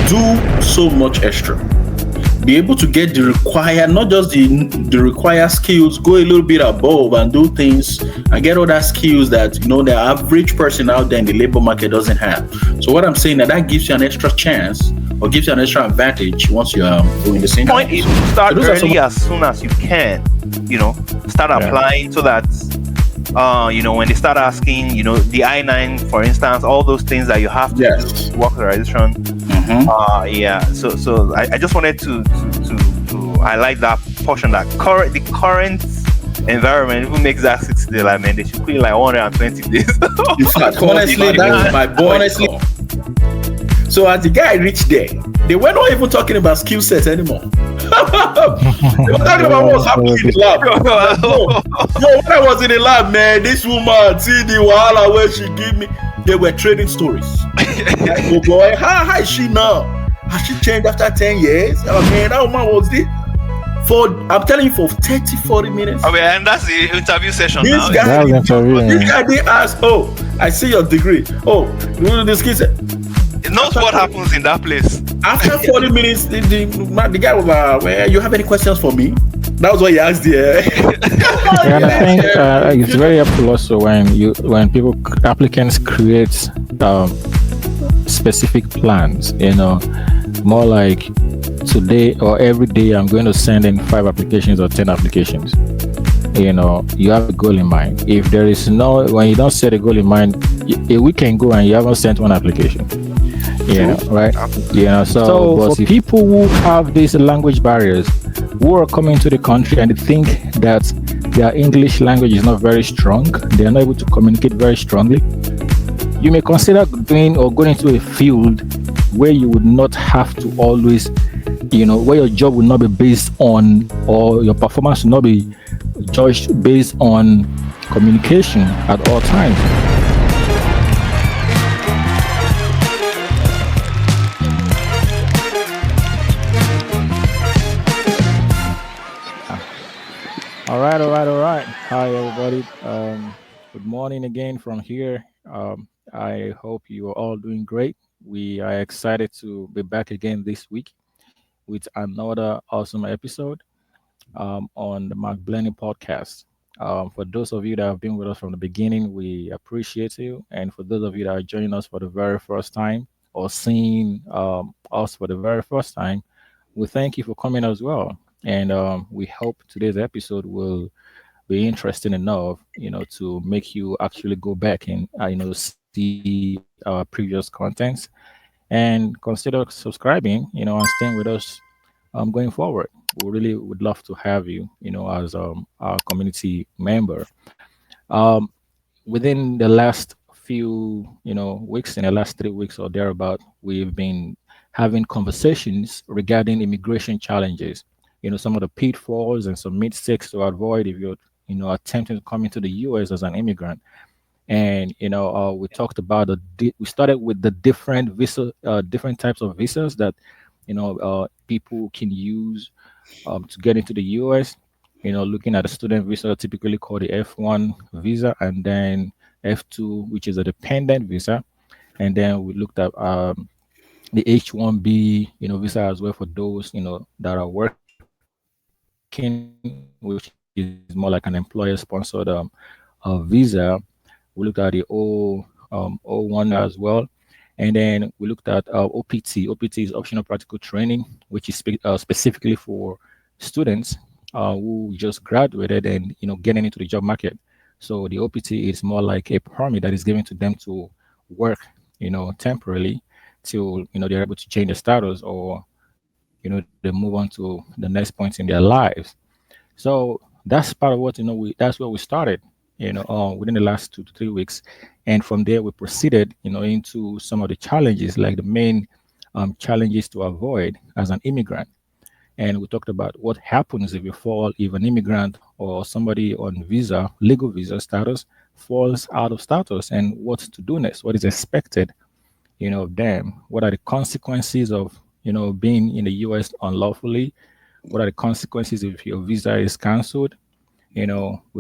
do so much extra. Be able to get the required, not just the required skills, go a little bit above and do things and get other skills that the average person out there in the labor market doesn't have. So what I'm saying that gives you an extra chance or gives you an extra advantage once you are doing the same. Point is to start early as soon as you can. Start applying so that when they start asking, the I-9, for instance, all those things that you have to do, work authorization. So I just wanted to highlight that portion, that the current environment even makes that 60 days. Like, man, they should put like 120 days. In fact, honestly, that's my boy. Honestly, so as the guy reached there, they were not even talking about skill sets anymore. They were talking about what was happening in the lab. When I was in the lab, man, this woman, see the wahala where she give me. They were trading stories. Like, oh boy, how is she now? Has she changed after 10 years? Oh man, that woman was this. I'm telling you, for 30, 40 minutes. I mean, and that's the interview session this now. This guy did ask, oh, I see your degree. Oh, this kid said, it knows what happens in that place. After 40 minutes, the guy was like, well, you have any questions for me? That was what he asked there. And I think it's very helpful also when applicants create specific plans, more like today or every day I'm going to send in 5 applications or 10 applications. You have a goal in mind. If there is when you don't set a goal in mind, a week can go and you haven't sent one application. Right? So but for people who have these language barriers, who are coming to the country and they think that their English language is not very strong, they are not able to communicate very strongly, you may consider going into a field where you would not have to always, where your job will not be based on, or your performance will not be judged based on communication at all times. All right. Hi, everybody. Good morning again from here. I hope you are all doing great. We are excited to be back again this week with another awesome episode on the McBleny Podcast. For those of you that have been with us from the beginning, we appreciate you. And for those of you that are joining us for the very first time or seeing us for the very first time, we thank you for coming as well. And we hope today's episode will be interesting enough, to make you actually go back and, see our previous contents and consider subscribing, and staying with us going forward. We really would love to have you, as our community member. Within the last few, weeks, in the last 3 weeks or thereabout, we've been having conversations regarding immigration challenges. Some of the pitfalls and some mistakes to avoid if you're, attempting to come into the U.S. as an immigrant. And, we talked about we started with the different types of visas that, people can use to get into the U.S. Looking at a student visa, typically called the F-1 visa, and then F-2, which is a dependent visa. And then we looked at the H-1B, visa as well for those, that are working, which is more like an employer-sponsored visa. We looked at the O1 as well. And then we looked at OPT. OPT is optional practical training, which is specifically for students who just graduated and, getting into the job market. So the OPT is more like a permit that is given to them to work, temporarily till, they're able to change their status or, they move on to the next points in their lives. So that's part of what, that's where we started, within the last 2 to 3 weeks. And from there, we proceeded, into some of the challenges, like the main challenges to avoid as an immigrant. And we talked about what happens if an immigrant or somebody on visa, legal visa status, falls out of status, and what to do next, what is expected, of them. What are the consequences of, being in the U.S. unlawfully? What are the consequences if your visa is canceled? We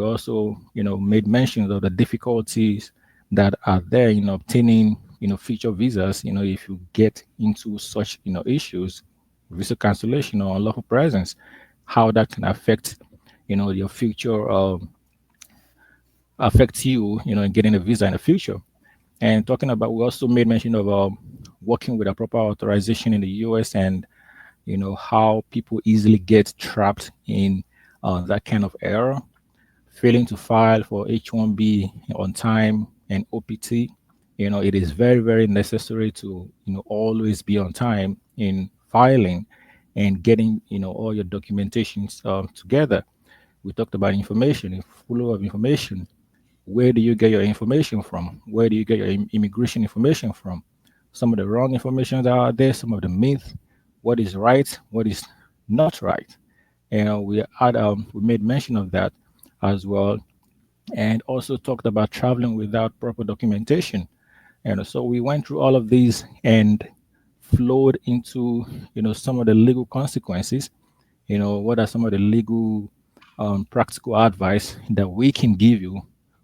also, made mention of the difficulties that are there in obtaining future visas, if you get into such, issues, visa cancellation or unlawful presence, how that can affect, your future, affect you, in getting a visa in the future. And talking about, we also made mention of working with a proper authorization in the US, and how people easily get trapped in that kind of error, failing to file for H-1B on time and OPT. It is very, very necessary to, always be on time in filing and getting, all your documentations together. We talked about information, a flow of information. Where do you get your information from? Where do you get your immigration information from? Some of the wrong information that are there, some of the myth, what is right, what is not right. And we made mention of that as well, and also talked about traveling without proper documentation. And so we went through all of these and flowed into some of the legal consequences. What are some of the legal practical advice that we can give you?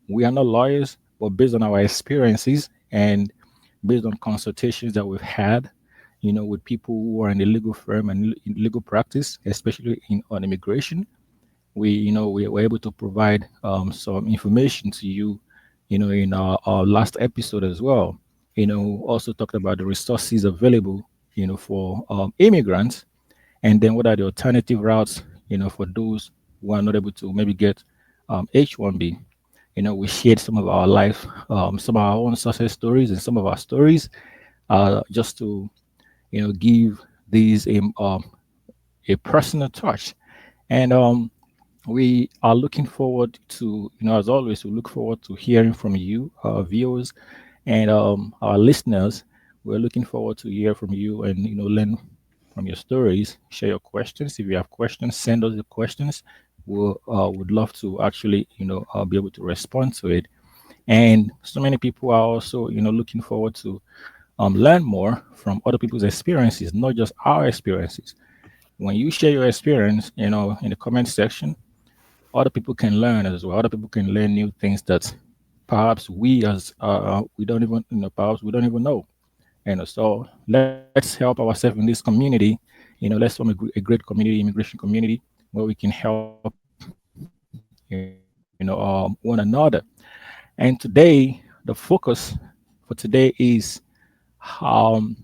We are not lawyers, but based on our experiences and based on consultations that we've had, with people who are in the legal firm and in legal practice, especially on immigration, we were able to provide some information to you, in our last episode as well. Also talked about the resources available, for immigrants, and then what are the alternative routes, for those who are not able to maybe get H-1B. We shared some of our life, some of our own success stories and some of our stories, just to, give these a personal touch. And we are looking forward to, as always, we look forward to hearing from you, our viewers, and our listeners. We're looking forward to hear from you and, learn from your stories, share your questions. If you have questions, send us the questions. We'll would love to actually, be able to respond to it. And so many people are also, looking forward to learn more from other people's experiences, not just our experiences. When you share your experience, in the comment section, other people can learn as well. Other people can learn new things that perhaps we don't even, perhaps we don't even know. And so let's help ourselves in this community. Let's form a great community, immigration community, where we can help, one another. And today, the focus for today is on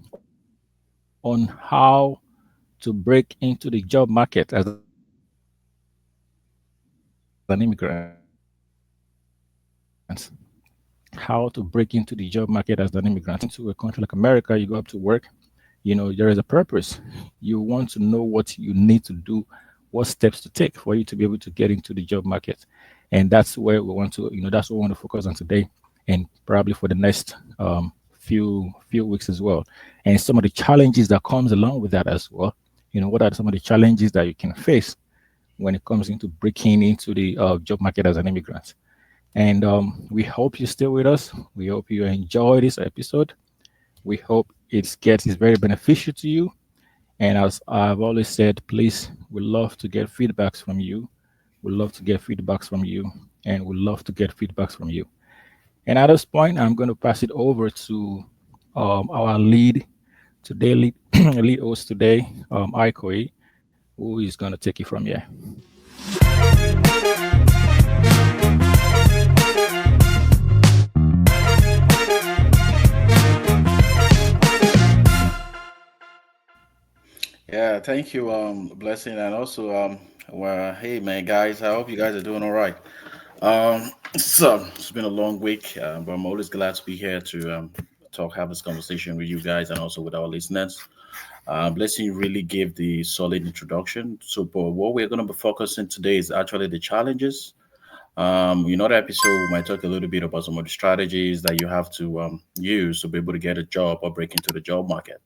how to break into the job market as an immigrant. How to break into the job market as an immigrant. How to break into the job market as an immigrant. Into a country like America, you go up to work, there is a purpose. You want to know what you need to do, what steps to take for you to be able to get into the job market. And that's where we want to, that's what we want to focus on today, and probably for the next few weeks as well. And some of the challenges that comes along with that as well. What are some of the challenges that you can face when it comes into breaking into the job market as an immigrant? And we hope you stay with us. We hope you enjoy this episode. We hope it's very beneficial to you. And as I've always said, please, we love to get feedbacks from you. We love to get feedbacks from you, and we love to get feedbacks from you. And at this point, I'm going to pass it over to our lead lead host today, Aikohi, who is going to take it from here. Yeah, thank you, Blessing, and also, well, hey, man, guys, I hope you guys are doing all right. So it's been a long week, but I'm always glad to be here to have this conversation with you guys and also with our listeners. Blessing really gave the solid introduction. So, but what we're going to be focusing today is actually the challenges. The episode we might talk a little bit about some of the strategies that you have to use to be able to get a job or break into the job market.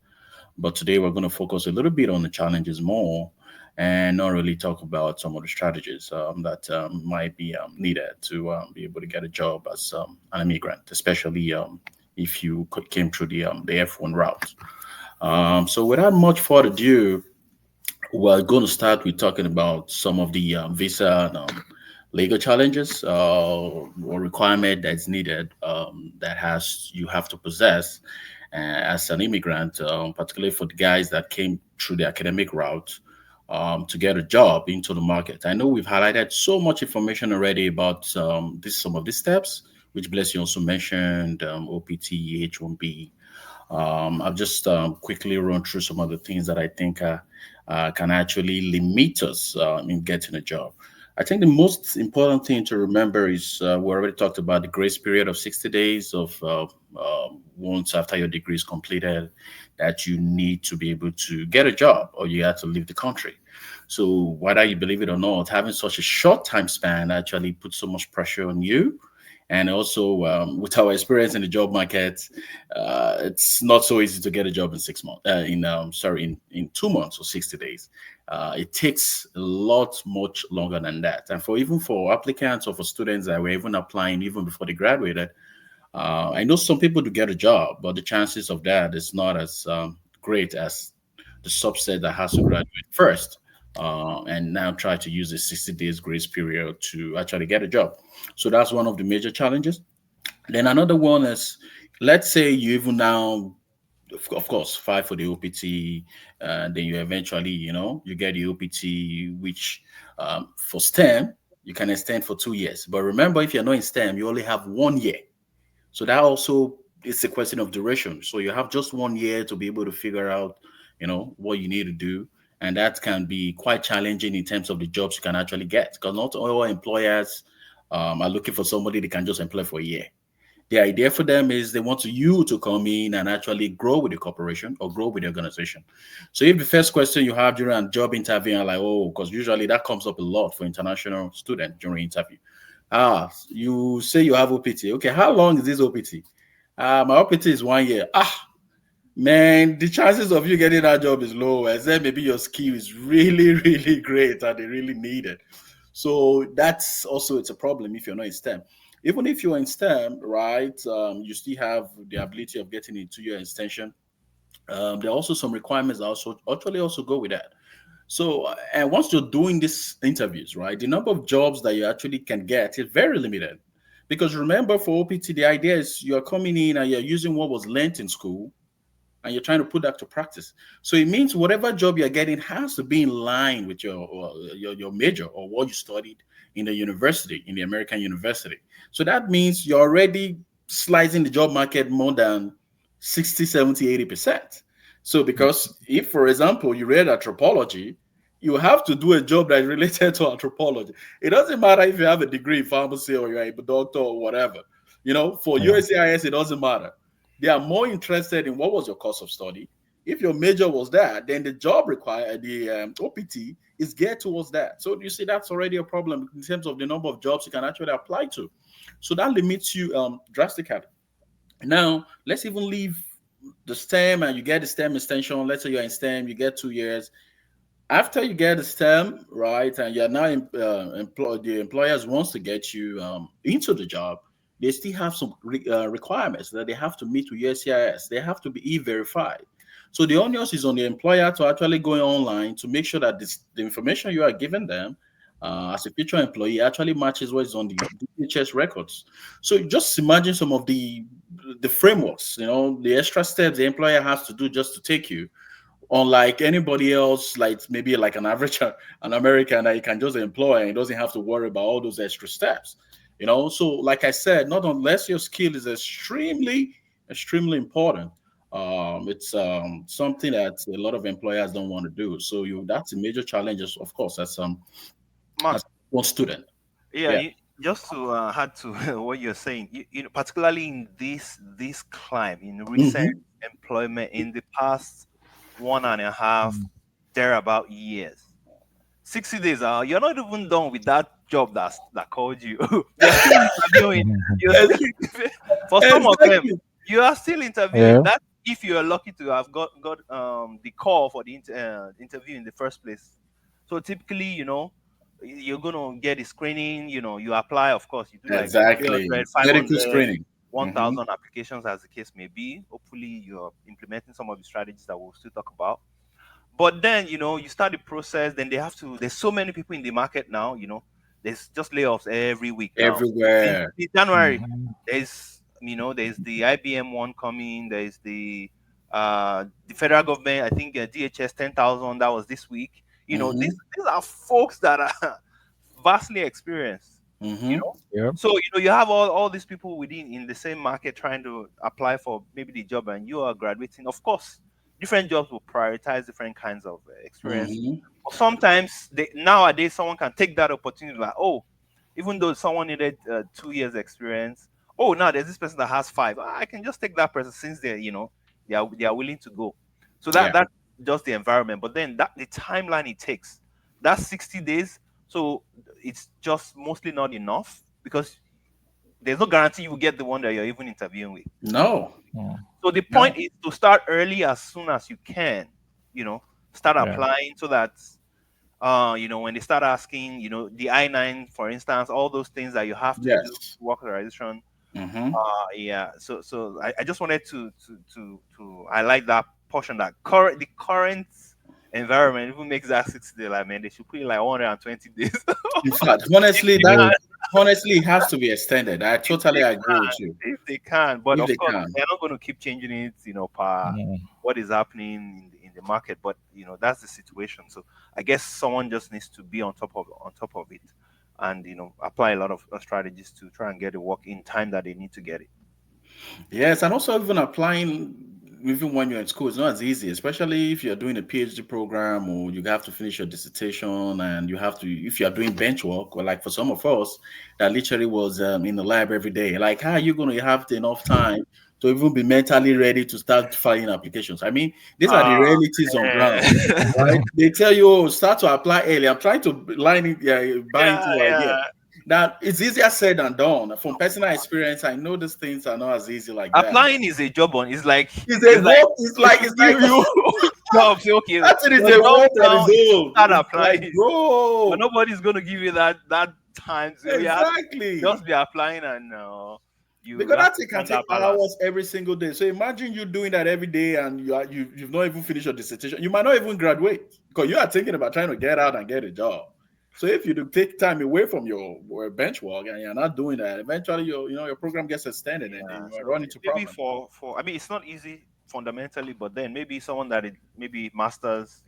But today we're going to focus a little bit on the challenges more and not really talk about some of the strategies that might be needed to be able to get a job as an immigrant, especially if you came through the F-1 route. So without much further ado, we're going to start with talking about some of the visa legal challenges or requirement that's needed that has you have to possess as an immigrant, particularly for the guys that came through the academic route to get a job into the market. I know we've highlighted so much information already about some of these steps, which Bless you also mentioned, OPT, H1B. I've just quickly run through some of the things that I think can actually limit us in getting a job. I think the most important thing to remember is we already talked about the grace period of 60 days of once after your degree is completed, that you need to be able to get a job or you have to leave the country. So whether you believe it or not, having such a short time span actually puts so much pressure on you. And also, with our experience in the job market, it's not so easy to get a job in 6 months. In 2 months or 60 days. It takes a lot much longer than that. And for even for applicants or for students that were even applying even before they graduated, I know some people do get a job, but the chances of that is not as great as the subset that has to graduate first and now try to use a 60 days grace period to actually get a job. So that's one of the major challenges. Then another one is, let's say you even now, of course, fight for the OPT, then you eventually, you get the OPT, which for STEM, you can extend for 2 years. But remember, if you're not in STEM, you only have 1 year. So that also is a question of duration. So you have just 1 year to be able to figure out, what you need to do. And that can be quite challenging in terms of the jobs you can actually get because not all employers are looking for somebody they can just employ for a year. The idea for them is they want you to come in and actually grow with the corporation or grow with the organization. So if the first question you have during a job interview are like, oh, because usually that comes up a lot for international students during interview. You say you have OPT. Okay, how long is this OPT? My OPT is 1 year. Man, the chances of you getting that job is low, except maybe your skill is really, really great and they really need it. So that's also it's a problem if you're not in STEM. Even if you're in STEM, right, you still have the ability of getting into your extension. There are also some requirements that also go with that. So, and once you're doing these interviews, right, the number of jobs that you actually can get is very limited. Because remember, for OPT, the idea is you're coming in and you're using what was learned in school and you're trying to put that to practice. So it means whatever job you're getting has to be in line with your major or what you studied in the university, in the American university. So that means you're already slicing the job market more than 60, 70, 80%. So because if, for example, you read anthropology, you have to do a job that is related to anthropology. It doesn't matter if you have a degree in pharmacy or you're a doctor or whatever. For USCIS, it doesn't matter. They are more interested in what was your course of study. If your major was that, then the job required, the OPT is geared towards that. So you see, that's already a problem in terms of the number of jobs you can actually apply to. So that limits you drastically. Now, let's even leave the STEM and you get the STEM extension. Let's say you're in STEM, you get 2 years. After you get the STEM, right, and you're now employed, the employers wants to get you into the job, they still have some requirements that they have to meet with USCIS. They have to be e-verified. So the onus is on the employer to actually go online to make sure that the information you are giving them as a future employee actually matches what is on the DHS records. So just imagine some of the frameworks, the extra steps the employer has to do just to take you. Unlike anybody else, like maybe like an average an American that you can just employ and doesn't have to worry about all those extra steps. So like I said, not unless your skill is extremely, extremely important. It's something that a lot of employers don't want to do. So that's a major challenge, of course, Mark, as one student. yeah, Yeah. just to add to what you're saying, particularly in this climb, in recent Hmm. employment in the past 1.5 thereabout years, 60 days out, you're not even done with that job that called you. You're still interviewing. You're still for some of them, Exactly. you are still interviewing. Yeah. That if you are lucky to have got the call for the interview in the first place. So typically, you're gonna get the screening. You apply. Of course, you do like Exactly. 300, five Medical hundred, screening. one Hmm. thousand applications, as the case may be. Hopefully, you're implementing some of the strategies that we'll still talk about. But then, you start the process. Then they have to. There's so many people in the market now. there's just layoffs every week now. Everywhere. In January, Mhm. there's the IBM one coming. There's the federal government. I think DHS 10,000. That was this week. Mm-hmm. These are folks that are vastly experienced. You Mm-hmm. know, Yeah. so you have all these people within in the same market trying to apply for maybe the job, and you are graduating. Of course, different jobs will prioritize different kinds of experience. Mm-hmm. But sometimes nowadays someone can take that opportunity like, oh, even though someone needed 2 years experience, oh, now there's this person that has five. Ah, I can just take that person since they are willing to go. So Yeah. that's just the environment. But then that the timeline it takes, that's 60 days. So it's just mostly not enough because there's no guarantee you will get the one that you're even interviewing with. No. Mm. So the No. point is to start early as soon as you can, you know, start Yeah. applying so that when they start asking, the I-9, for instance, all those things that you have to do, Yes. work authorization. Mm-hmm. Yeah. So I just wanted to highlight that portion that the current environment even makes that 60 day. Like, man, they should put it like 120 days. In fact, if honestly, they that can, Yeah. honestly it has to be extended. I if totally they agree with can, you. if they can. But If of they course, can. they're not going to keep changing it, per Mm. what is happening in the market. But that's the situation. So I guess someone just needs to be on top of it, and apply a lot of strategies to try and get the work in time that they need to get it. Yes, and also even applying even when you're in school is not as easy, especially if you're doing a PhD program or you have to finish your dissertation and you have to if you're doing bench work or like for some of us that literally was in the lab every day. Like how are you going to have enough time to even be mentally ready to start filing applications? I mean, these are the Ah, realities on ground, man. right? They tell you, oh, start to apply early. I'm trying to line it, yeah, buy into Yeah, your idea. yeah. Now it's easier said than done. From personal experience, I know these things are not as easy like that. Applying is a job on. It's like It's a work. It's they like should give you jobs. Say, okay, that thing is your a job work on now its is to own. start It's like, applying, but bro, nobody's going to give you that time. So you have to exactly. just be applying, and you Because have that to thing can find take that balance. hours every single day. So imagine you doing that every day and you've not even finished your dissertation. You might not even graduate because you are thinking about trying to get out and get a job. So if you do take time away from your bench work and you're not doing that, eventually your program gets extended and then Yeah. you might So run into maybe problems. for I mean, it's not easy fundamentally, but then maybe someone that maybe masters,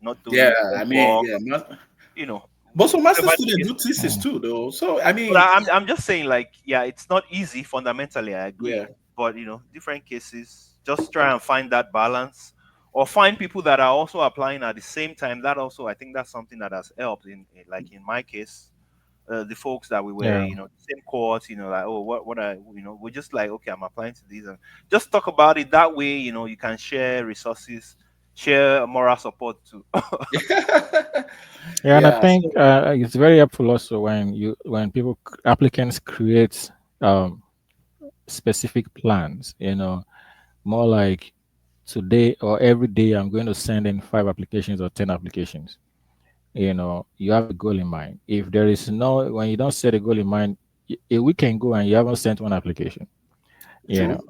not Yeah, doing I mean, work, yeah. you know, But some master whatever the students case. do thesis Mm. too, though. So I But mean, I'm just saying, like, yeah, it's not easy fundamentally. I yeah, agree, but different cases. Just try and find that balance, or find people that are also applying at the same time. That also, I think that's something that has helped like in my case. The folks that we were, Yeah. same cohort, like, oh, what I, we're just like, okay, I'm applying to these, and just talk about it that way. You can share resources, share moral support too. Yeah, and I yeah. think So it's very helpful also when applicants create specific plans. More like today or every day I'm going to send in 5 applications or 10 applications. You have a goal in mind. If there is no when you don't set a goal in mind, a week can go and you haven't sent one application. You know,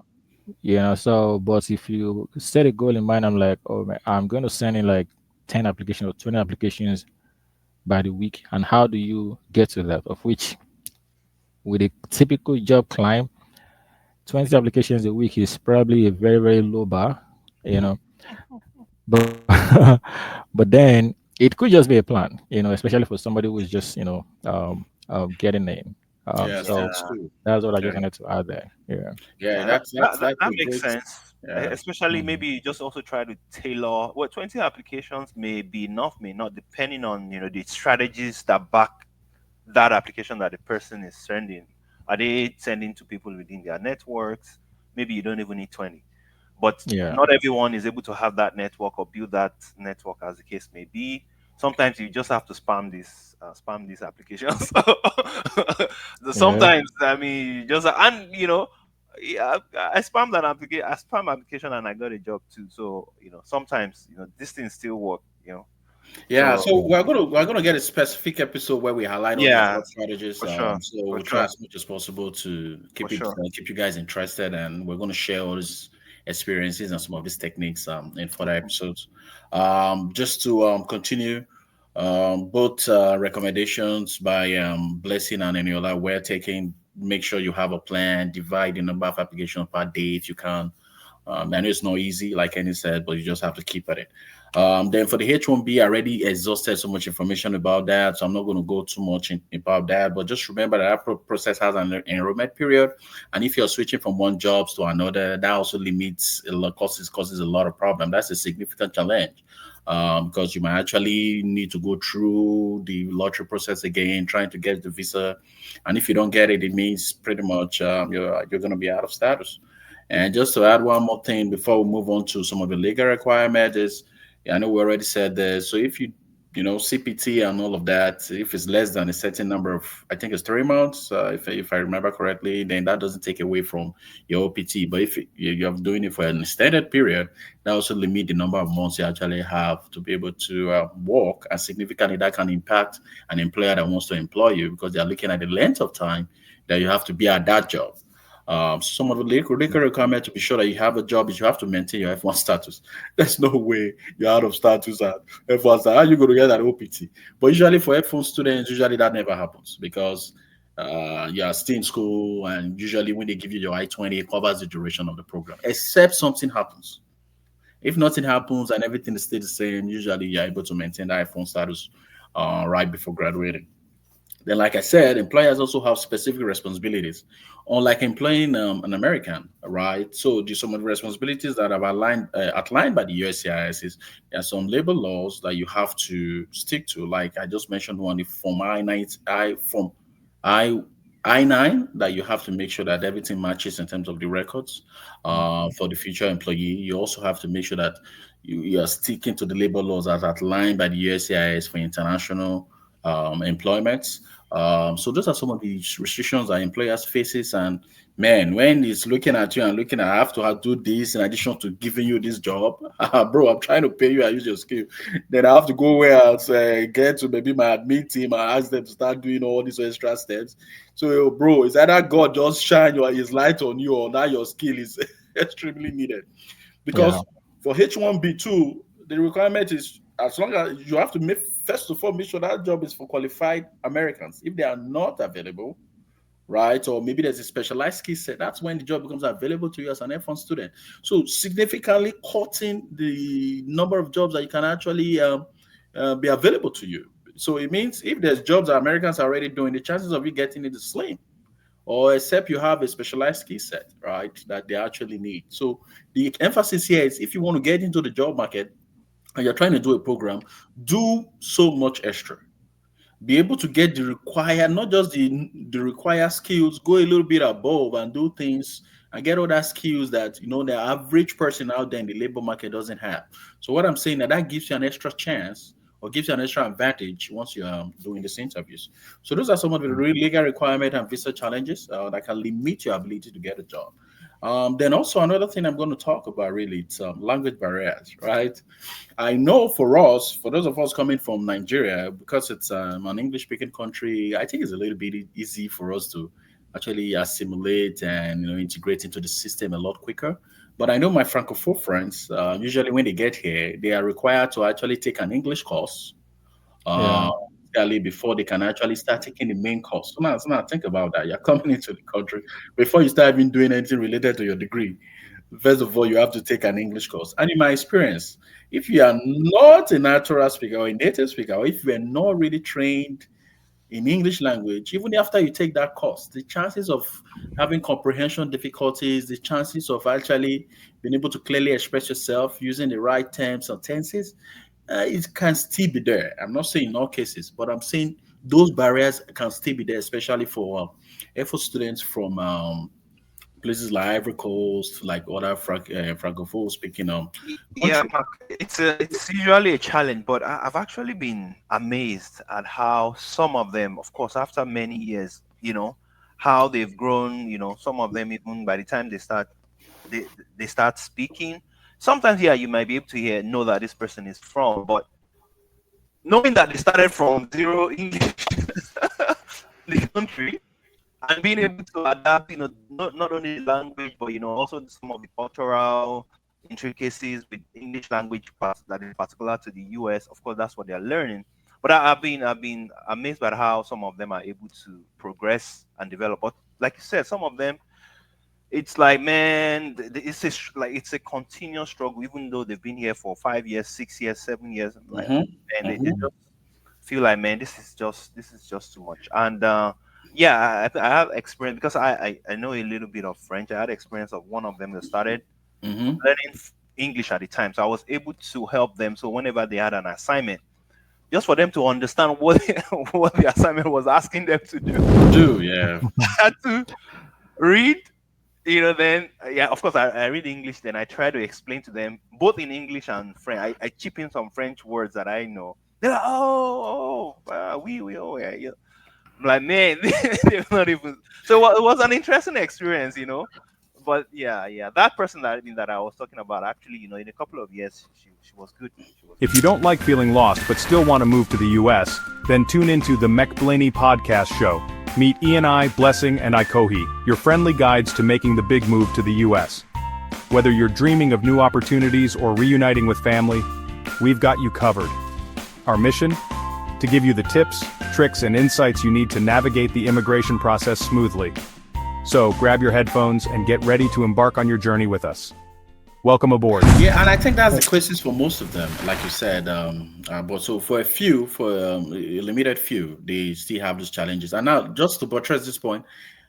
true. So but if you set a goal in mind, I'm like, oh man, I'm going to send in like 10 applications or 20 applications by the week. And how do you get to that? Of which, with a typical job climb, 20 applications a week is probably a very, very low bar, you know. But but then it could just be a plan, especially for somebody who is just, getting in. Yes, So that's Yeah. true. that's what I Yeah, just wanted to add there. Yeah. yeah. Yeah, that, That's that, that's that, that's that a makes great. sense. Yeah. Especially Mhm. maybe you just also try to tailor. Well, 20 applications may be enough, may not, depending on the strategies that back that application that the person is sending. Are they sending to people within their networks? Maybe you don't even need 20, but Yeah. not everyone is able to have that network or build that network, as the case may be. Sometimes you just have to spam these applications. Yeah. Sometimes, I mean, you just, and yeah, I spam that application. I spam application and I got a job too. So sometimes these things still work. Yeah, So so we're gonna get a specific episode where we highlight all these yeah, job strategies. for sure, So for we'll try sure, as much as possible to for sure. keep you guys interested, and we're gonna share all these experiences and some of these techniques in further episodes. Just to continue. Both recommendations by Blessing and Eniola were taken. Make sure you have a plan, divide the number of applications per day if you can. I know it's not easy, like Kenny said, but you just have to keep at it. Then for the H1B, I already exhausted so much information about that, so I'm not going to go too much about that. But just remember that process has an enrollment period, and if you're switching from one job to another, that also limits a lot, causes a lot of problem. That's a significant challenge. Because you might actually need to go through the lottery process again, trying to get the visa, and if you don't get it, it means pretty much you're going to be out of status. And just to add one more thing before we move on to some of the legal requirements is, yeah, I know we already said this. So if CPT and all of that, if it's less than a certain number of, I think it's 3 months, if I remember correctly, then that doesn't take away from your OPT. But if you're doing it for an extended period, that also limit the number of months you actually have to be able to work, and significantly that can impact an employer that wants to employ you because they're looking at the length of time that you have to be at that job. Some of the legal requirement to be sure that you have a job is you have to maintain your F1 status. There's no way you're out of status at F1 status. How are you going to get that OPT? But usually for F1 students, usually that never happens because you're still in school, and usually when they give you your I-20, it covers the duration of the program, except something happens. If nothing happens and everything is still the same, usually you're able to maintain that F1 status right before graduating. Then, like I said, employers also have specific responsibilities, unlike employing an American, right? So, some of the responsibilities that are outlined by the USCIS is there are some labor laws that you have to stick to. Like I just mentioned, one from I I-9 that you have to make sure that everything matches in terms of the records for the future employee. You also have to make sure that you are sticking to the labor laws as outlined by the USCIS for international employment. So those are some of the restrictions that employers faces. And man, when it's looking at you and looking at I have to do this in addition to giving you this job, bro, I'm trying to pay you. I use your skill. Then I have to go where else, get to maybe my admin team and ask them to start doing all these extra steps. So, bro, it's either God just shine his light on you, or that your skill is extremely needed. Because for H1B2, the requirement is as long as you have to make, first of all, make sure that job is for qualified Americans. If they are not available, right, or maybe there's a specialized skill set, that's when the job becomes available to you as an F1 student. So significantly cutting the number of jobs that you can actually be available to you. So it means if there's jobs that Americans are already doing, the chances of you getting it is slim, or except you have a specialized skill set, right, that they actually need. So the emphasis here is if you want to get into the job market and you're trying to do a program, do so much extra. Be able to get the required, not just the required skills, go a little bit above and do things and get other skills that the average person out there in the labor market doesn't have. So what I'm saying that gives you an extra chance or gives you an extra advantage once you're doing these interviews. So those are some of the legal requirements and visa challenges that can limit your ability to get a job. Then also another thing I'm going to talk about really, it's language barriers, right? I know for us, for those of us coming from Nigeria, because it's an English-speaking country, I think it's a little bit easy for us to actually assimilate and integrate into the system a lot quicker. But I know my Francophone friends, usually when they get here, they are required to actually take an English course before they can actually start taking the main course. So now think about that. You're coming into the country before you start even doing anything related to your degree. First of all, you have to take an English course. And in my experience, if you are not a natural speaker or a native speaker, or if you are not really trained in English language, even after you take that course, the chances of having comprehension difficulties, the chances of actually being able to clearly express yourself using the right terms or tenses, it can still be there. I'm not saying in all cases, but I'm saying those barriers can still be there, especially for F4 students from places like Ivory Coast, like other Francophone speaking Yeah, Mark, it's usually a challenge, but I've actually been amazed at how some of them, of course, after many years, how they've grown. Some of them even by the time they start speaking. Sometimes, yeah, you might be able to know that this person is from, but knowing that they started from zero English in the country and being able to adapt, not only the language, but also some of the cultural intricacies with English language that is particular to the US. Of course, that's what they're learning. But I've been amazed by how some of them are able to progress and develop. But like you said, some of them, it's like, man, it's a continuous struggle, even though they've been here for 5 years, 6 years, 7 years, like, and they just feel like, man, this is just too much. And yeah, I have experience because I know a little bit of French. I had experience of one of them that started learning English at the time, so I was able to help them. So whenever they had an assignment, just for them to understand what what the assignment was asking them to do, Yeah. I had to read. Then yeah, of course, I read English. Then I try to explain to them both in English and French. I chip in some French words that I know. They're like, we, oh, yeah, yeah. I'm like, man, they're not even. So it was an interesting experience. But yeah, that person that I was talking about, actually, in a couple of years, she was good. If you don't like feeling lost but still want to move to the US, then tune into the McBleny Podcast show. Meet Ian, Blessing, and Aikohi, your friendly guides to making the big move to the US. Whether you're dreaming of new opportunities or reuniting with family, we've got you covered. Our mission? To give you the tips, tricks, and insights you need to navigate the immigration process smoothly. So grab your headphones and get ready to embark on your journey with us. Welcome aboard. Yeah, and I think that's the questions for most of them, like you said. But so for a limited few, they still have those challenges. And now, just to buttress this point,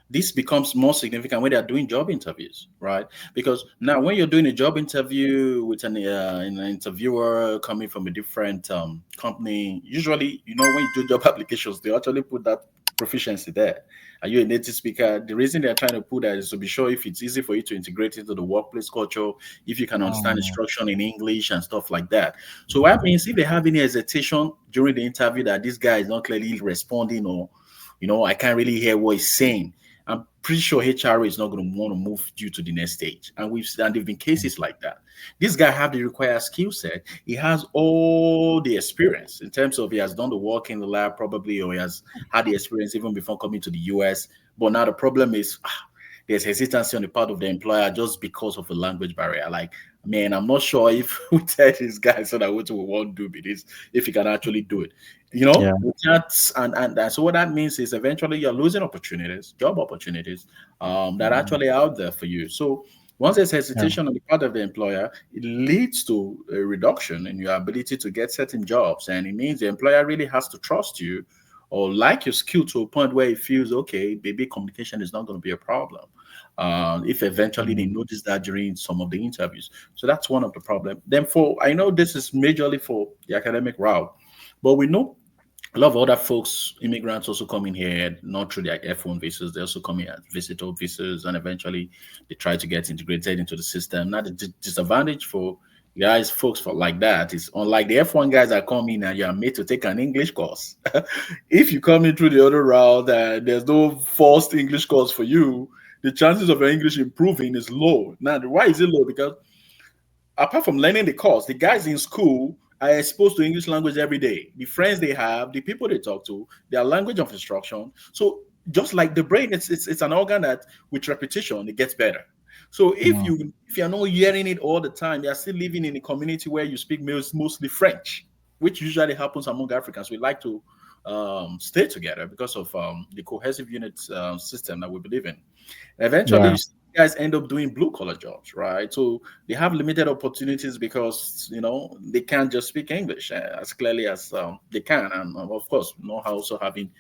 this becomes more significant when they are doing job interviews, right? Because now, when you're doing a job interview with an interviewer coming from a different company, usually, when you do job applications, they actually put that proficiency there. Are you a native speaker? The reason they're trying to put that is to be sure if it's easy for you to integrate into the workplace culture, if you can understand instruction in English and stuff like that. So that means if they have any hesitation during the interview that this guy is not clearly responding, or I can't really hear what he's saying, I'm pretty sure HR is not going to want to move you to the next stage. And there've been cases like that. This guy have the required skill set. He has all the experience in terms of he has done the work in the lab probably, or he has had the experience even before coming to the US. But now the problem is there's hesitancy on the part of the employer just because of the language barrier. Like, man, I'm not sure if we tell this guy so that what we won't do with this, if he can actually do it. And so what that means is eventually you're losing opportunities, job opportunities that are actually out there for you. So once there's hesitation on the part of the employer, it leads to a reduction in your ability to get certain jobs. And it means the employer really has to trust you or like your skill to a point where it feels, okay, maybe communication is not going to be a problem. If eventually they notice that during some of the interviews. So that's one of the problems. Then I know this is majorly for the academic route, but we know a lot of other folks, immigrants also come in here, not through their F-1 visas. They also come in as visitor visas, and eventually they try to get integrated into the system. Now, the disadvantage for folks like that is, unlike the F-1 guys that come in and you are made to take an English course. If you come in through the other route and there's no forced English course for you, the chances of your English improving is low. Now, why is it low? Because apart from learning the course, the guys in school are exposed to English language every day. The friends they have, the people they talk to, their language of instruction. So just like the brain, it's an organ that with repetition, it gets better. So if you're not hearing it all the time, you're still living in a community where you speak mostly French, which usually happens among Africans. We like to stay together because of the cohesive unit system that we believe in. Eventually, you guys end up doing blue-collar jobs, right? So they have limited opportunities because, they can't just speak English as clearly as they can. And, of course, also having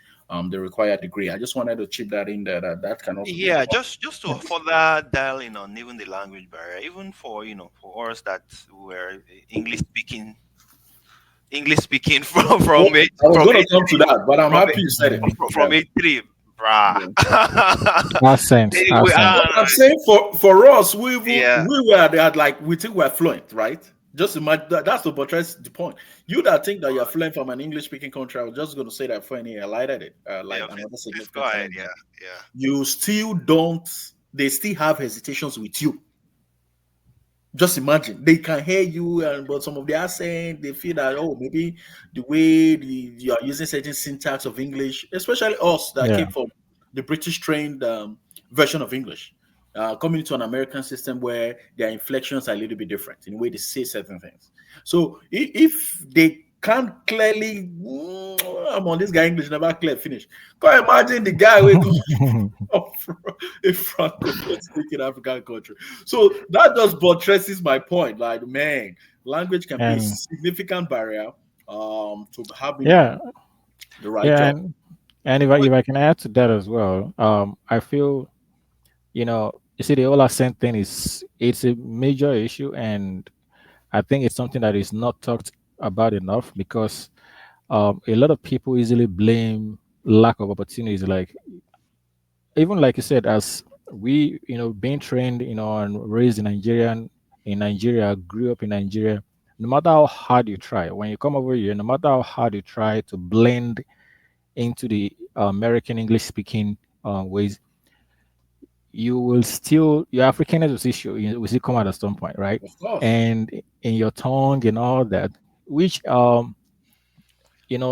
the required degree. I just wanted to chip that in there, that can also Yeah, just to further dial in on even the language barrier, even for for us that were English speaking from I was going to come to that, but I'm happy you said it. From A3, bruh. I'm saying for us, we were there, like we think we're fluent, right? Just imagine that's to buttress the point. You that think that you're fluent from an English-speaking country, I was just going to say that for any highlighted it. Another significant. Go ahead, You still don't. They still have hesitations with you. Just imagine they can hear you, but some of the accent, they feel that maybe the way you are using certain syntax of English, especially us that came from the British trained version of English. Coming into an American system where their inflections are a little bit different in the way they say certain things. So if they can't clearly I'm on this guy English never clear finish. Can't imagine the guy will come from a francophone speaking African country. So that just buttresses my point. Like, man, language can be a and significant barrier to having yeah, the right yeah, job. and if I can add to that as well, I feel, you see, the whole accent thing it's a major issue, and I think it's something that is not talked about enough because a lot of people easily blame lack of opportunities. Like, even like you said, as we, being trained, and raised in Nigeria, grew up in Nigeria. No matter how hard you try, when you come over here, no matter how hard you try to blend into the American English speaking ways, you will still your Africanness will still come out at some point, right? Of course. And in your tongue and all that, which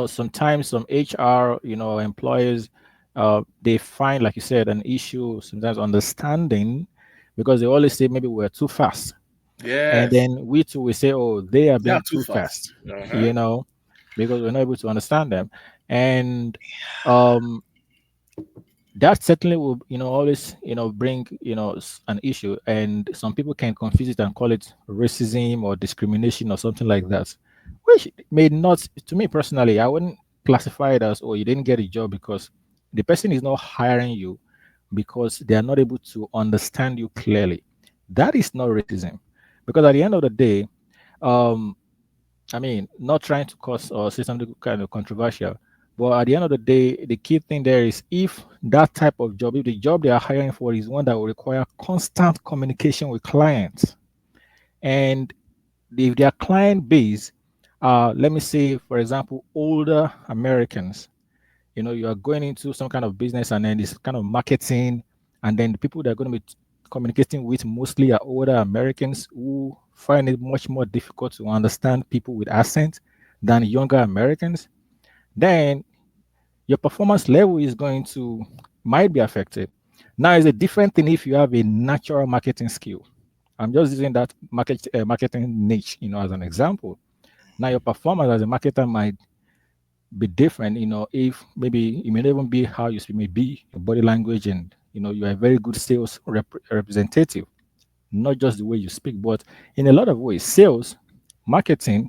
sometimes some HR, employers, they find, like you said, an issue sometimes understanding, because they always say maybe we're too fast, and Yes. then we too we say, oh, they are They are being too too fast. fast, Uh-huh. you know, because we're not able to understand them, and um that certainly will, always, bring, an issue, and some people can confuse it and call it racism or discrimination or something like that, which may not, to me personally, I wouldn't classify it as, oh, you didn't get a job because the person is not hiring you because they are not able to understand you clearly. That is not racism, because at the end of the day, um I mean, not trying to cause or say something kind of controversial, but at the end of the day, the key thing there is, if that type of job, if the job they are hiring for is one that will require constant communication with clients, and if their client base, let me say, for example, older Americans, you are going into some kind of business, and then this kind of marketing, and then the people that are going to be communicating with mostly are older Americans who find it much more difficult to understand people with accent than younger Americans, then your performance level is going to might be affected. Now, it's a different thing if you have a natural marketing skill. I'm just using that marketing niche, as an example. Now, your performance as a marketer might be different, if maybe it may not even be how you speak, maybe your body language, and you're a very good sales representative, not just the way you speak, but in a lot of ways, sales, marketing,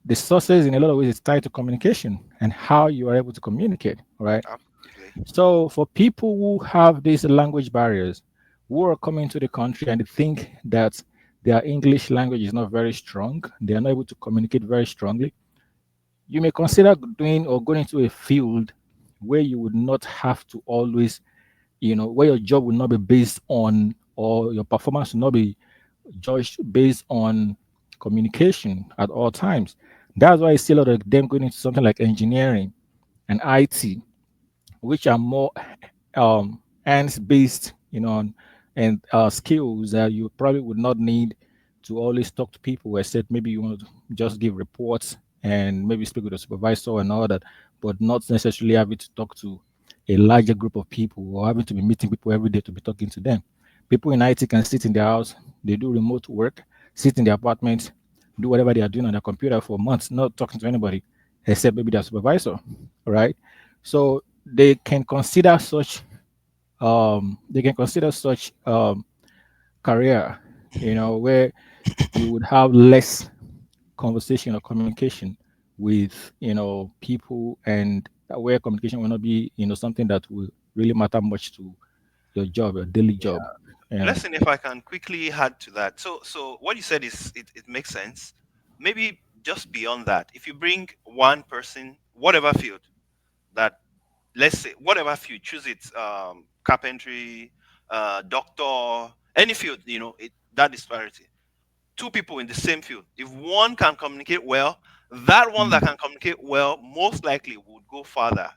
the sources in a lot of ways is tied to communication and how you are able to communicate, right? Absolutely. So for people who have these language barriers, who are coming to the country and they think that their English language is not very strong, they are not able to communicate very strongly, you may consider doing or going into a field where you would not have to always, where your job will not be based on, or your performance will not be judged based on communication at all times. That's why I see a lot of them going into something like engineering and IT, which are more hands based, and skills that you probably would not need to always talk to people, except maybe you want to just give reports and maybe speak with a supervisor and all that, but not necessarily having to talk to a larger group of people or having to be meeting people every day to be talking to them. People in IT can sit in their house, they do remote work, sit in their apartments, do whatever they are doing on their computer for months, not talking to anybody except maybe their supervisor, right? So they can consider such career, where you would have less conversation or communication with people, and where communication will not be something that will really matter much to your job, your daily job. Yeah. Listen, if I can quickly add to that. So what you said is it makes sense. Maybe just beyond that, if you bring one person, whatever field that, let's say whatever field, choose it, carpentry, doctor, any field, that disparity. Two people in the same field. If one can communicate well, that one that Mm. can communicate well most likely would go farther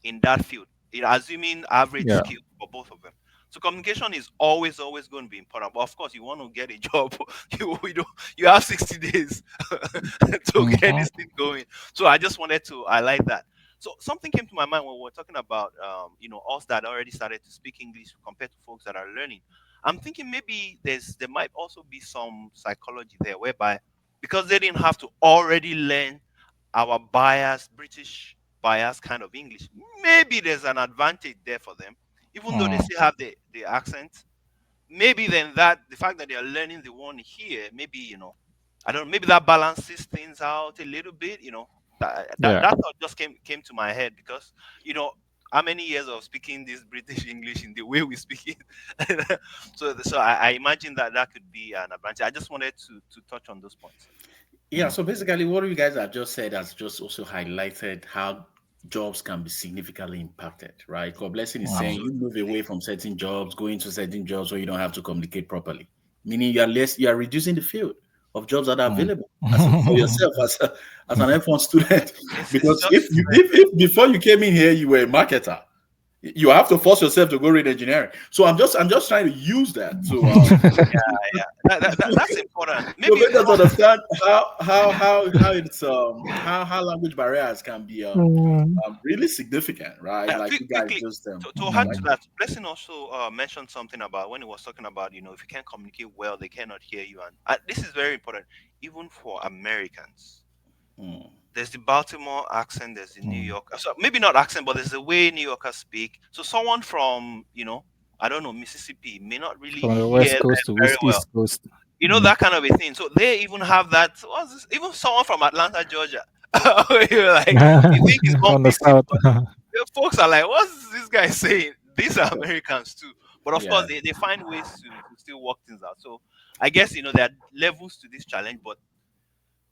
in that field, assuming average Yeah. skill for both of them. So communication is always going to be important. But of course, you want to get a job, you have 60 days to get Hmm. this thing going. So I just wanted to highlight that. So something came to my mind when we were talking about, us that already started to speak English compared to folks that are learning. I'm thinking maybe there might also be some psychology there whereby because they didn't have to already learn our British bias kind of English. Maybe there's an advantage there for them, even though they still have the accent. Maybe then that the fact that they are learning the one here, maybe I don't know, maybe that balances things out a little bit. That thought just came to my head because how many years of speaking this British English in the way we speak it. so I imagine that could be an advantage. I just wanted to touch on those points. Yeah, so basically what you guys have just said has just also highlighted how jobs can be significantly impacted, right? God Blessing is saying you move away from certain jobs, go into certain jobs where you don't have to communicate properly, meaning you are reducing the field of jobs that are available for yourself as an F-1 student. Because if before you came in here you were a marketer, you have to force yourself to go read engineering. So I'm just trying to use that. So that's important. Maybe so let us understand how language barriers can be really significant, right? Yeah, like you guys just to add to that, Blessing also mentioned something about when he was talking about if you can't communicate well, they cannot hear you, and this is very important, even for Americans. There's the Baltimore accent, there's the New York, so maybe not accent, but there's the way New Yorkers speak. So someone from, I don't know, Mississippi may not really from the West Coast to very well. East Coast. That kind of a thing. So they even have that. What's this? Even someone from Atlanta, Georgia. You're like, you think it's on the south. Folks are like, what's this guy saying? These are Americans too. But of course, they find ways to still work things out. So I guess, there are levels to this challenge, but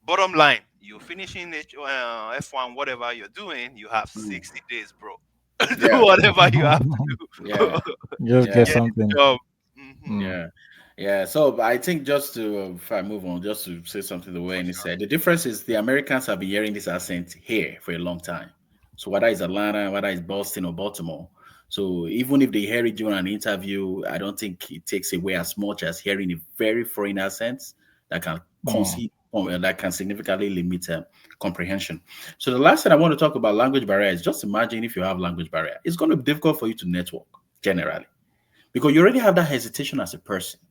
bottom line, you're finishing F1, whatever you're doing, you have 60 days, bro. Do whatever you have to do. Just get something. Yeah. So I think just to, if I move on, just to say something the way he said, the difference is the Americans have been hearing this accent here for a long time. So whether it's Atlanta, whether it's Boston or Baltimore. So even if they hear it during an interview, I don't think it takes away as much as hearing a very foreign accent that can that can significantly limit comprehension. So the last thing I want to talk about language barrier is just imagine if you have language barrier. It's going to be difficult for you to network generally because you already have that hesitation as a person.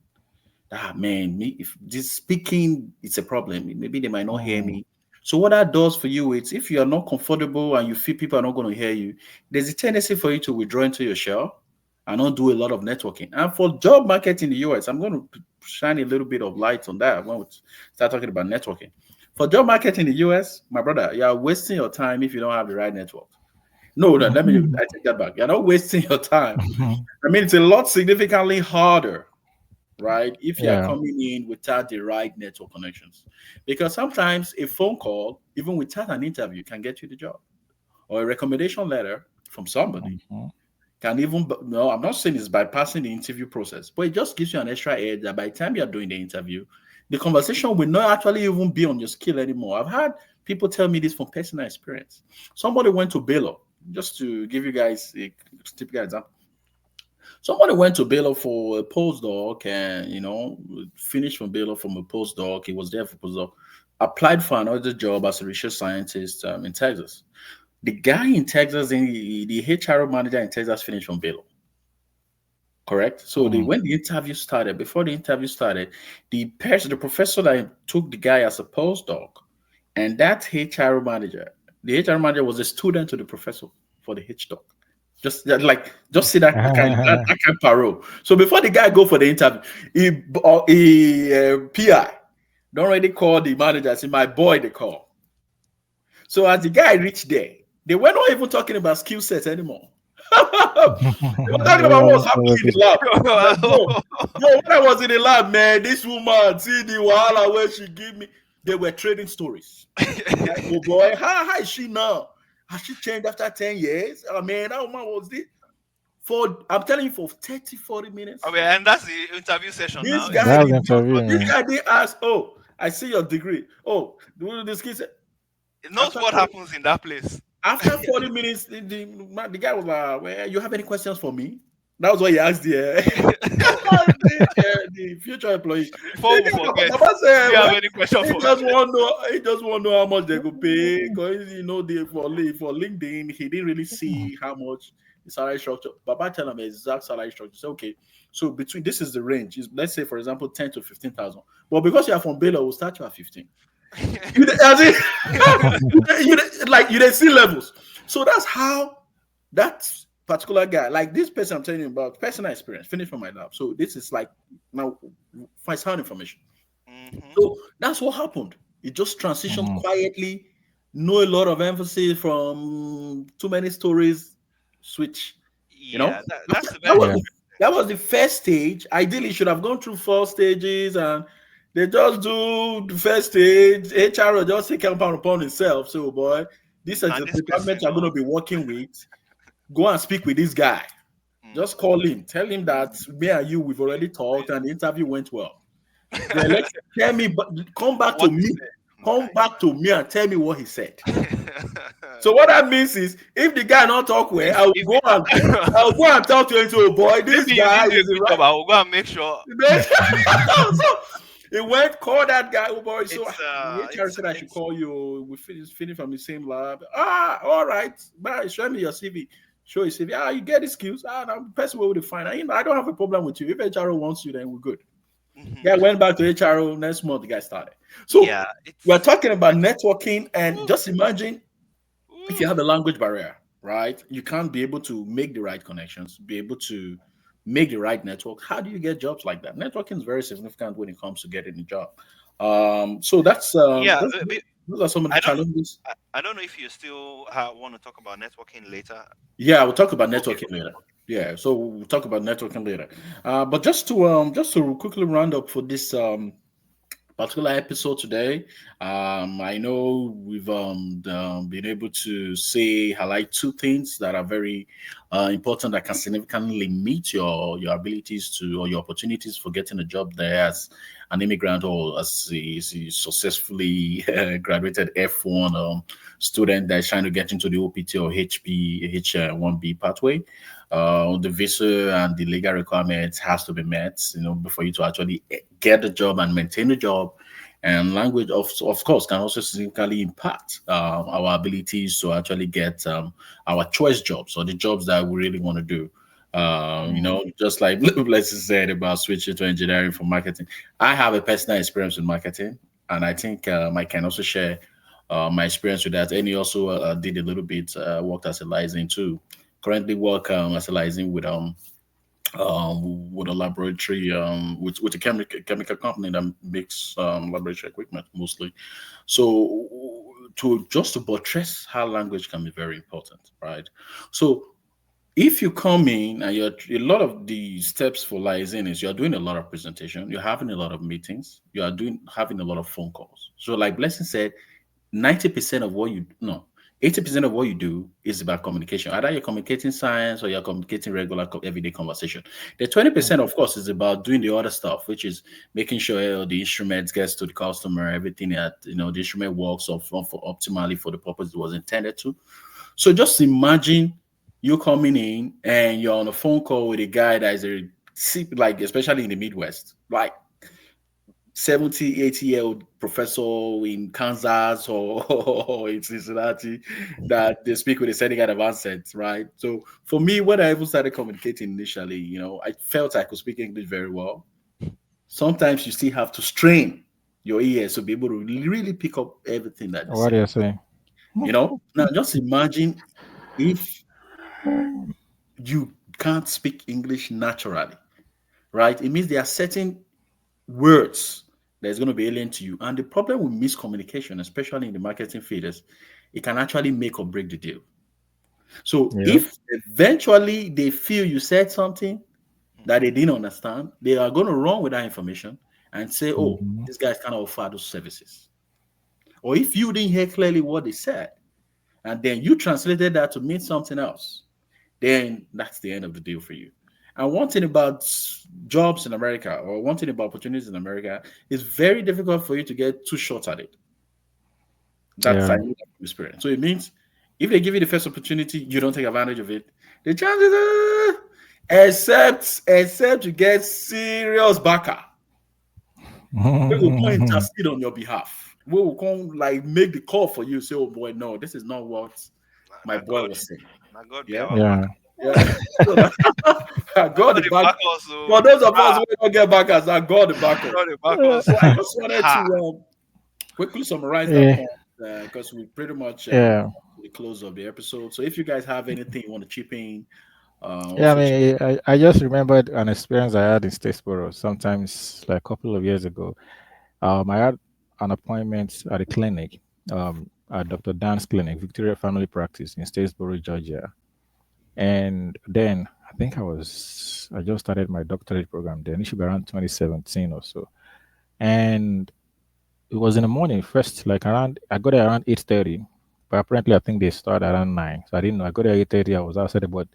If this speaking, it's a problem. Maybe they might not hear me. So what that does for you is if you are not comfortable and you feel people are not going to hear you, there's a tendency for you to withdraw into your shell and not do a lot of networking. And for job market in the US, I'm going to shine a little bit of light on that when we start talking about networking. For job market in the US, my brother, you are wasting your time if you don't have the right network. No, I take that back. You're not wasting your time. I mean, it's a lot significantly harder, right, if you are coming in without the right network connections. Because sometimes a phone call, even without an interview, can get you the job. Or a recommendation letter from somebody can even, no, I'm not saying it's bypassing the interview process, but it just gives you an extra edge that by the time you're doing the interview, the conversation will not actually even be on your skill anymore. I've had people tell me this from personal experience. Somebody went to Baylor, just to give you guys a typical example. Somebody went to Baylor for a postdoc and, finished from Baylor from a postdoc. He was there for postdoc, applied for another job as a research scientist in Texas. The guy in Texas, the HR manager in Texas finished from Baylor. Correct? So when the interview started, before the interview started, the professor that took the guy as a postdoc and that HR manager, the HR manager was a student to the professor for the HDoc. Just see that kind of parole. So before the guy go for the interview, he PI don't already call the manager. Say my boy they call. So as the guy reached there, they were not even talking about skill sets anymore. They were talking about what was happening in the lab. When I was in the lab, man, this woman see the wahala where she give me. They were trading stories. Oh boy, how is she now? Has she changed after 10 years? I mean, that woman was this. I'm telling you, for 30, 40 minutes. I mean, and that's the interview session this now. This guy did ask, oh, I see your degree. Oh, this kid said, it knows what happens in that place. After 40 minutes, the guy was like, well, you have any questions for me? That was what he asked the future employee. Before we forget, do you have any questions for me? He just want to know how much they could pay. Because, for LinkedIn, he didn't really see how much the salary structure. Baba tell them exact salary structure. Say, okay, so between this is the range. Is let's say for example 10 to 15,000. But because you are from Baylor, we'll start you at 15. You didn't see levels. So that's how that particular guy, like this person I'm telling you about, personal experience, finished from my lab. So this is like now first-hand information. So that's what happened. It just transitioned quietly. No a lot of emphasis from too many stories. Switch. You know, that was the first stage. Ideally, should have gone through 4 stages, and they just do the first stage. HR just take upon himself. So, boy, this is the department you're going to be working with. Go and speak with this guy. Just call him. Tell him that me and you, we've already talked, and the interview went well. Tell me, but come back to me. Come back to me and tell me what he said. So what that means is, if the guy not talk well, I'll go and talk to him. So, boy, this guy is right. I will go and make sure. So he went, call that guy. Oh boy, so HR said I should call you. We finished from the same lab. All right. Bye. Show me your CV. Show your CV. You get the skills. Now the person will define. I don't have a problem with you. If HRO wants you, then we're good. Yeah, went back to HRO. Next month, the guy started. So we're talking about networking, and just imagine if you have a language barrier, right? You can't be able to make the right connections, be able to make the right network. How do you get jobs like that? Networking is very significant when it comes to getting a job. So that's those are some of the challenges. I don't know if you still want to talk about networking later. Yeah, we'll talk about networking later. Yeah, so we'll talk about networking later. But just to quickly round up for this particular episode today, I know we've been able to highlight 2 things that are very important that can significantly limit your abilities to, or your opportunities for getting a job there as an immigrant, or as a successfully graduated F-1 student that's trying to get into the OPT or H1B pathway. The visa and the legal requirements has to be met, before you to actually get the job and maintain the job. And language, of course, can also significantly impact our abilities to actually get our choice jobs, or the jobs that we really want to do. Just like Blessing said about switching to engineering from marketing. I have a personal experience with marketing, and I think I can also share my experience with that. And he also did a little bit, worked as a licensing too. Currently work as a licensing with a laboratory, with a chemical company that makes laboratory equipment mostly. So to buttress how language can be very important, right? So if you come in and a lot of the steps for licensing is you're doing a lot of presentation, you're having a lot of meetings, having a lot of phone calls. So like Blessing said, 80% of what you do is about communication. Either you're communicating science or you're communicating regular everyday conversation. The 20%, of course, is about doing the other stuff, which is making sure the instrument gets to the customer, everything that, the instrument works optimally for the purpose it was intended to. So just imagine you coming in and you're on a phone call with a guy that is especially in the Midwest, like 70, 80-year-old professor in Kansas or in Cincinnati, that they speak with a certain kind of accent, right? So for me, when I even started communicating initially, I felt I could speak English very well. Sometimes you still have to strain your ears to be able to really pick up everything that you say. What are you saying? Now just imagine if you can't speak English naturally, right? It means there are certain words that's going to be alien to you. And the problem with miscommunication, especially in the marketing field, is it can actually make or break the deal. So if eventually they feel you said something that they didn't understand, they are going to run with that information and say, this guy's kind of offer those services. Or if you didn't hear clearly what they said, and then you translated that to mean something else, then that's the end of the deal for you. And one thing about jobs in America, or one thing about opportunities in America, is very difficult for you to get too short at it. That's experience. So it means if they give you the first opportunity, you don't take advantage of it. The chances except you get serious backer. We will come and intercede on your behalf. We will come make the call for you. Say, oh boy, no, this is not what my boy was saying. Yeah. God the back. For those of us who don't get backers, I got the backers. So I just wanted to quickly summarize that point because we pretty much the close of the episode. So if you guys have anything you want to chip in, I mean, I just remembered an experience I had in Statesboro sometimes like a couple of years ago. I had an appointment at a clinic, at Dr. Dan's clinic, Victoria Family Practice in Statesboro, Georgia. And then I think I just started my doctorate program then. It should be around 2017 or so. And it was in the morning first, like around, I got there around 8:30, but apparently I think they start around 9. So I didn't know. I got there 8:30, I was outside, but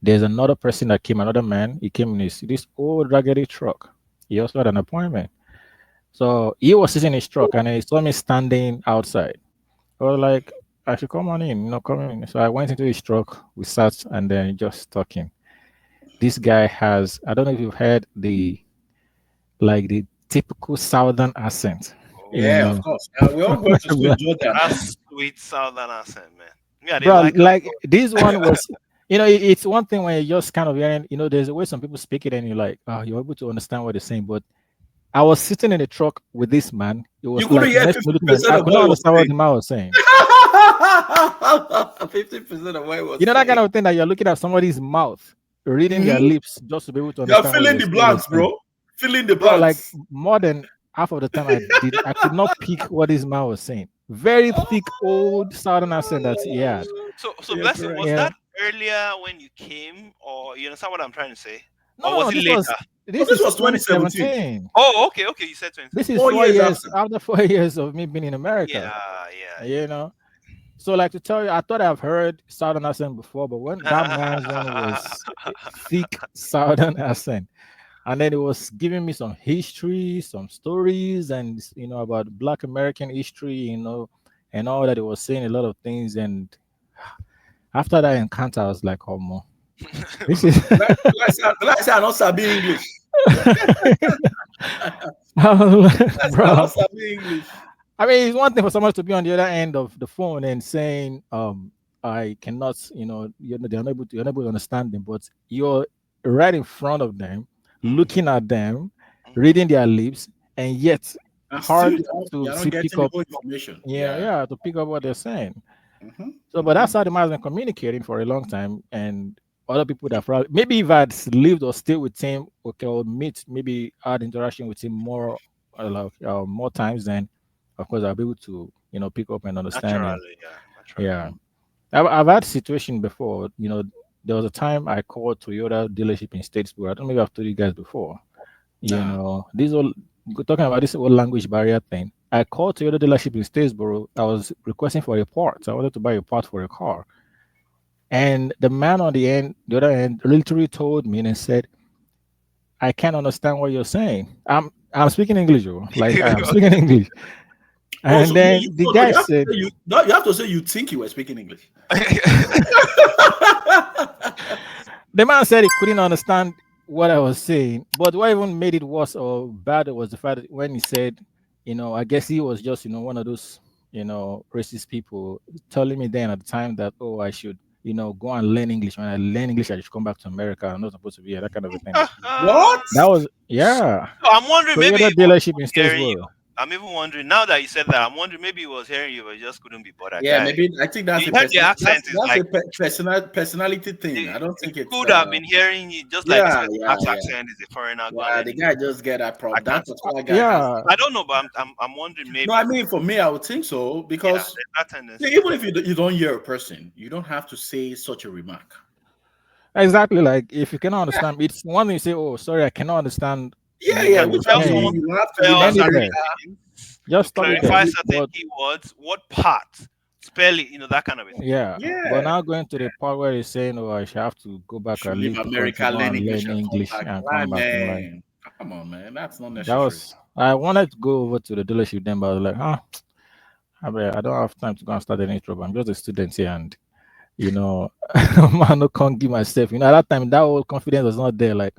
there's another person that came, another man. He came in this old raggedy truck. He also had an appointment. So he was sitting in his truck and he saw me standing outside. I was like, I should come on in, come in. So I went into his truck, we sat and then just talking. This guy has, I don't know if you've heard the typical Southern accent. Yeah, of course. We all going to enjoy that. That's sweet Southern accent, man. Yeah, bro, like this one was, it's one thing when you're just kind of hearing, there's a way some people speak it and you're like, oh, you're able to understand what they're saying. But I was sitting in the truck with this man. It was like I could not understand what the man was saying. 50% of what was that kind of thing that you're looking at somebody's mouth, reading their lips just to be able to understand. You're filling the blanks, bro. Filling the blanks. Like more than half of the time I could not pick what his man was saying. Very thick, old Southern accent that he had. So Blessing, was that earlier when you came, or you understand what I'm trying to say? No, or was it later? This was 2017. Oh, okay. You said 2017. This is 4 years after 4 years of me being in America. Yeah. So like to tell you, I thought I've heard Southern accent before, but when that man's one was thick Southern accent, and then it was giving me some history, some stories, and about Black American history, and all that. It was saying a lot of things, and after that encounter, I was like, oh, more. This is like I don't sabi English. Bro. I mean, it's one thing for someone to be on the other end of the phone and saying, I cannot, they're unable to understand them, but you're right in front of them, looking at them, reading their lips, and yet hard to pick up information. To pick up what they're saying. Mm-hmm. So, but that's how the man has been communicating for a long time, and other people that probably maybe if I'd lived or stayed with him, or maybe had interaction with him more times, then of course I'll be able to pick up and understand. Naturally. I've had situation before. There was a time I called Toyota dealership in Statesboro. I don't know if I've told you guys before. This all talking about this whole language barrier thing. I called Toyota dealership in Statesboro. I was requesting for a part. I wanted to buy a part for a car. And the man on the other end, literally told me and said, I can't understand what you're saying. I'm speaking English, like I'm speaking English. And then the guy said, you have to say you think you were speaking English. The man said he couldn't understand what I was saying. But what even made it worse or bad was the fact that when he said, I guess he was just, one of those, racist people telling me then at the time that, I should, go and learn English. When I learn English, I should come back to America. I'm not supposed to be here, that kind of a thing. What? That was, yeah. So I'm wondering, maybe dealership in Statesboro. I'm even wondering now that you said that. I'm wondering maybe he was hearing you, but just couldn't be bothered. Yeah, maybe I think that's a personality thing. I don't think it could have been hearing you just like accent is a foreigner. Yeah, the guy just get that problem. That's why I don't know, but I'm wondering maybe. No, I mean for me, I would think so because even if you don't hear a person, you don't have to say such a remark. Exactly, like if you cannot understand, it's one thing you say, "Oh, sorry, I cannot understand." Yeah. You have to just clarify certain keywords. What part? Spell it. That kind of thing. Yeah. But now going to the part where he's saying, "Oh, I should have to go back and leave America, learn English and come back." Come on, man. That's not necessary. I wanted to go over to the dealership then, but I was like, I don't have time to go and start any trouble. I'm just a student here, and man, no can't give myself. At that time, that whole confidence was not there. Like,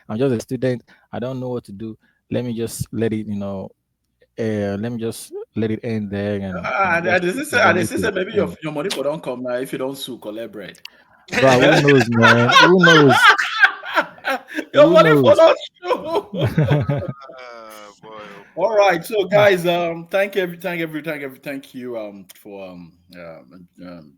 I'm just a student. I don't know what to do. Let me just let it, let me just let it end there. And they say maybe your money for don't come now if you don't sue collect bread. But who knows, man? Who knows? Your Who money for knows? that show. Boy, oh All boy. right, so guys, thank you for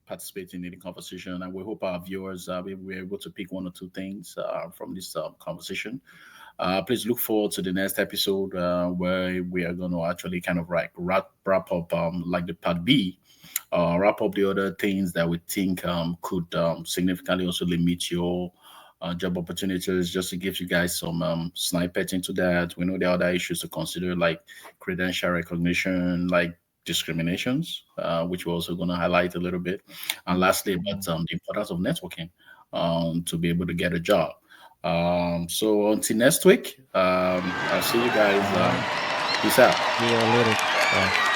participating in the conversation, and we hope our viewers were able to pick one or two things from this conversation. Please look forward to the next episode where we are going to actually kind of like wrap up like the part B, wrap up the other things that we think could significantly also limit your job opportunities, just to give you guys some snippet into that. We know there are other issues to consider, like credential recognition, like discriminations, which we're also going to highlight a little bit. And lastly, about the importance of networking to be able to get a job. So until next week, I'll see you guys. Peace out. See you later. Bye.